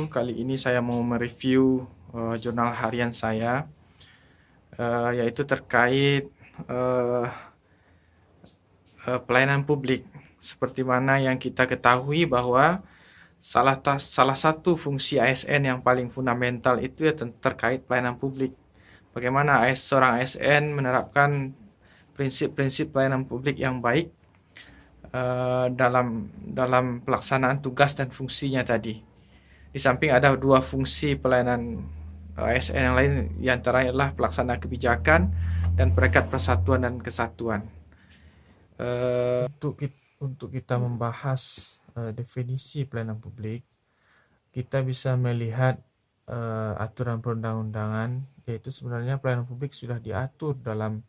Kali ini saya mau mereview jurnal harian saya, yaitu terkait eh, pelayanan publik. Seperti mana yang kita ketahui bahwa salah satu fungsi ASN yang paling fundamental itu ya terkait pelayanan publik. Bagaimana seorang ASN menerapkan prinsip-prinsip pelayanan publik yang baik dalam pelaksanaan tugas dan fungsinya tadi. Di samping ada dua fungsi pelayanan ASN yang lain, diantaranya adalah pelaksana kebijakan dan perekat persatuan dan kesatuan. Untuk kita membahas definisi pelayanan publik, kita bisa melihat aturan perundang-undangan, yaitu sebenarnya pelayanan publik sudah diatur dalam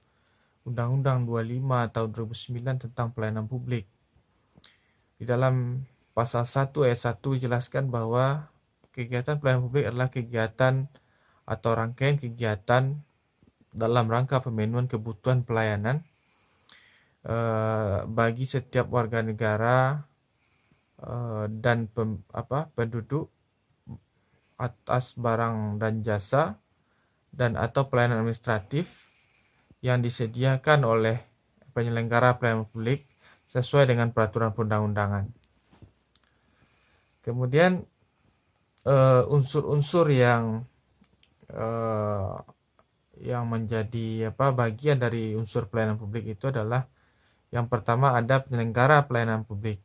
Undang-Undang 25 tahun 2009 tentang pelayanan publik. Di dalam pasal 1 ayat 1 dijelaskan bahwa kegiatan pelayanan publik adalah kegiatan atau rangkaian kegiatan dalam rangka pemenuhan kebutuhan pelayanan bagi setiap warga negara dan penduduk atas barang dan jasa dan atau pelayanan administratif yang disediakan oleh penyelenggara pelayanan publik sesuai dengan peraturan perundang-undangan. Kemudian unsur-unsur yang menjadi bagian dari unsur pelayanan publik itu adalah, yang pertama ada penyelenggara pelayanan publik,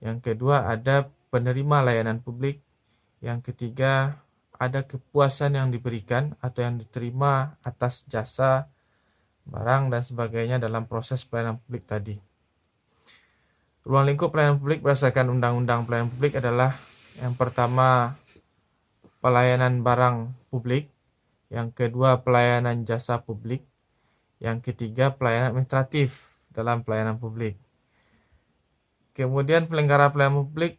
yang kedua ada penerima layanan publik, yang ketiga ada kepuasan yang diberikan atau yang diterima atas jasa, barang dan sebagainya dalam proses pelayanan publik tadi. Ruang lingkup pelayanan publik berdasarkan Undang-Undang Pelayanan Publik adalah, yang pertama pelayanan barang publik, yang kedua pelayanan jasa publik, yang ketiga pelayanan administratif dalam pelayanan publik. Kemudian penyelenggara pelayanan publik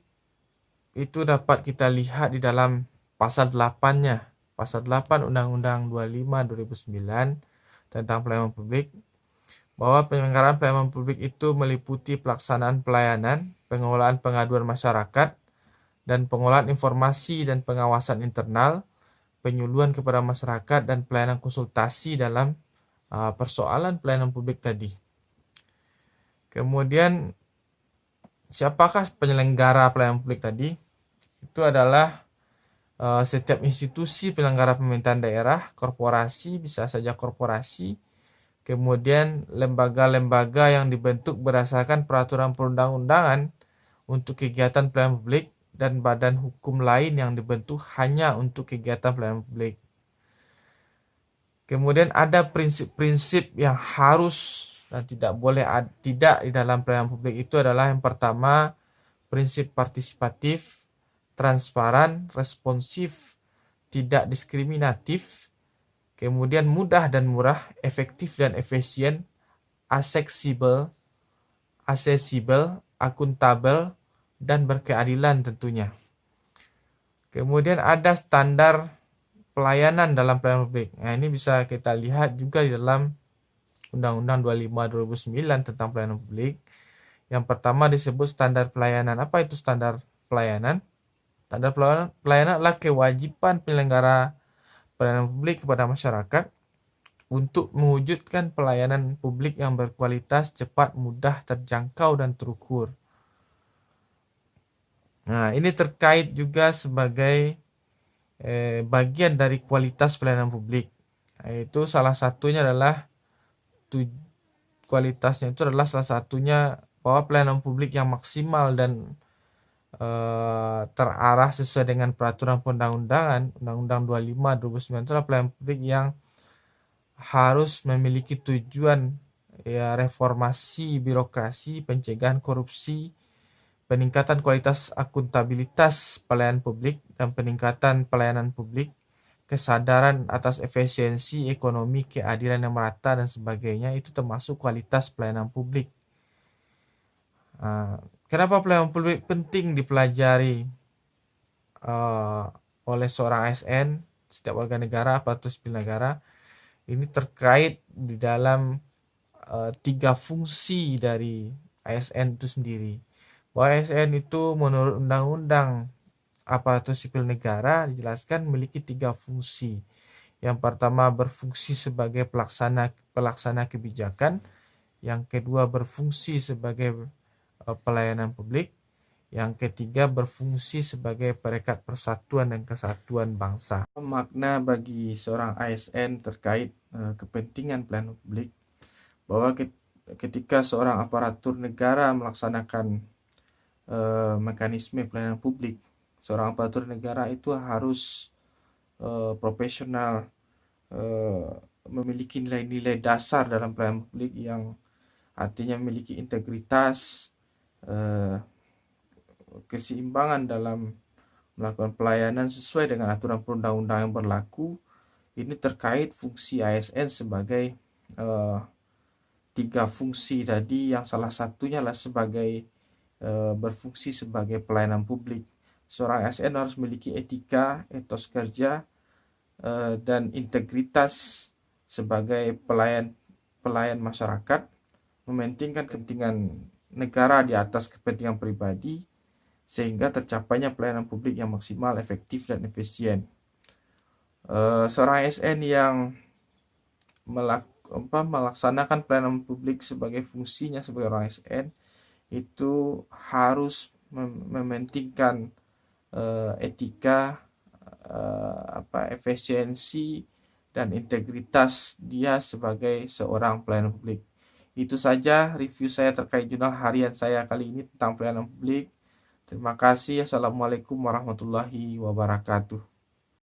itu dapat kita lihat di dalam pasal 8-nya. Pasal 8 Undang-Undang 25 2009 tentang pelayanan publik, bahwa penyelenggaraan pelayanan publik itu meliputi pelaksanaan pelayanan, pengelolaan pengaduan masyarakat, dan pengolahan informasi dan pengawasan internal, penyuluhan kepada masyarakat, dan pelayanan konsultasi dalam persoalan pelayanan publik tadi. Kemudian, siapakah penyelenggara pelayanan publik tadi? Itu adalah setiap institusi penyelenggara pemerintahan daerah, korporasi, bisa saja korporasi, kemudian lembaga-lembaga yang dibentuk berdasarkan peraturan perundang-undangan untuk kegiatan pelayanan publik, dan badan hukum lain yang dibentuk hanya untuk kegiatan pelayanan publik. Kemudian ada prinsip-prinsip yang harus dan tidak boleh tidak di dalam pelayanan publik. Itu adalah, yang pertama, prinsip partisipatif, transparan, responsif, tidak diskriminatif, kemudian mudah dan murah, efektif dan efisien, aksesibel, akuntabel, dan berkeadilan tentunya. Kemudian ada standar pelayanan dalam pelayanan publik. Nah, ini bisa kita lihat juga di dalam Undang-Undang 25 2009 tentang pelayanan publik. Yang pertama disebut standar pelayanan. Apa itu standar pelayanan? Standar pelayanan adalah kewajiban penyelenggara pelayanan publik kepada masyarakat untuk mewujudkan pelayanan publik yang berkualitas, cepat, mudah, terjangkau, dan terukur. Nah, ini terkait juga sebagai bagian dari kualitas pelayanan publik. Itu salah satunya adalah kualitasnya itu adalah salah satunya bahwa pelayanan publik yang maksimal dan terarah sesuai dengan peraturan perundang-undangan, Undang-Undang 25 2009 itu adalah pelayanan publik yang harus memiliki tujuan reformasi birokrasi, pencegahan korupsi, peningkatan kualitas akuntabilitas pelayanan publik, dan peningkatan pelayanan publik, kesadaran atas efisiensi ekonomi, keadilan yang merata, dan sebagainya. Itu termasuk kualitas pelayanan publik. Kenapa pelayanan publik penting dipelajari oleh seorang ASN, setiap warga negara, aparatur sipil negara? Ini terkait di dalam 3 fungsi dari ASN itu sendiri. Bahwa ASN itu menurut undang-undang aparatur sipil negara dijelaskan memiliki 3 fungsi. Yang pertama berfungsi sebagai pelaksana kebijakan, yang kedua berfungsi sebagai pelayanan publik, yang ketiga berfungsi sebagai perekat persatuan dan kesatuan bangsa. Makna bagi seorang ASN terkait kepentingan pelayanan publik, bahwa ketika seorang aparatur negara melaksanakan mekanisme pelayanan publik, seorang aparatur negara itu harus profesional, memiliki nilai-nilai dasar dalam pelayanan publik yang artinya memiliki integritas, keseimbangan dalam melakukan pelayanan sesuai dengan aturan perundang-undangan yang berlaku. Ini terkait fungsi ASN sebagai 3 fungsi tadi, yang salah satunya adalah sebagai berfungsi sebagai pelayanan publik. Seorang ASN harus memiliki etika, etos kerja, dan integritas sebagai pelayan masyarakat, mementingkan kepentingan negara di atas kepentingan pribadi, sehingga tercapainya pelayanan publik yang maksimal, efektif, dan efisien. Seorang ASN yang melaksanakan pelayanan publik sebagai fungsinya sebagai orang ASN itu harus mementingkan etika, efisiensi, dan integritas dia sebagai seorang pelayan publik. Itu saja review saya terkait jurnal harian saya kali ini tentang pelayanan publik. Terima kasih. Assalamualaikum warahmatullahi wabarakatuh.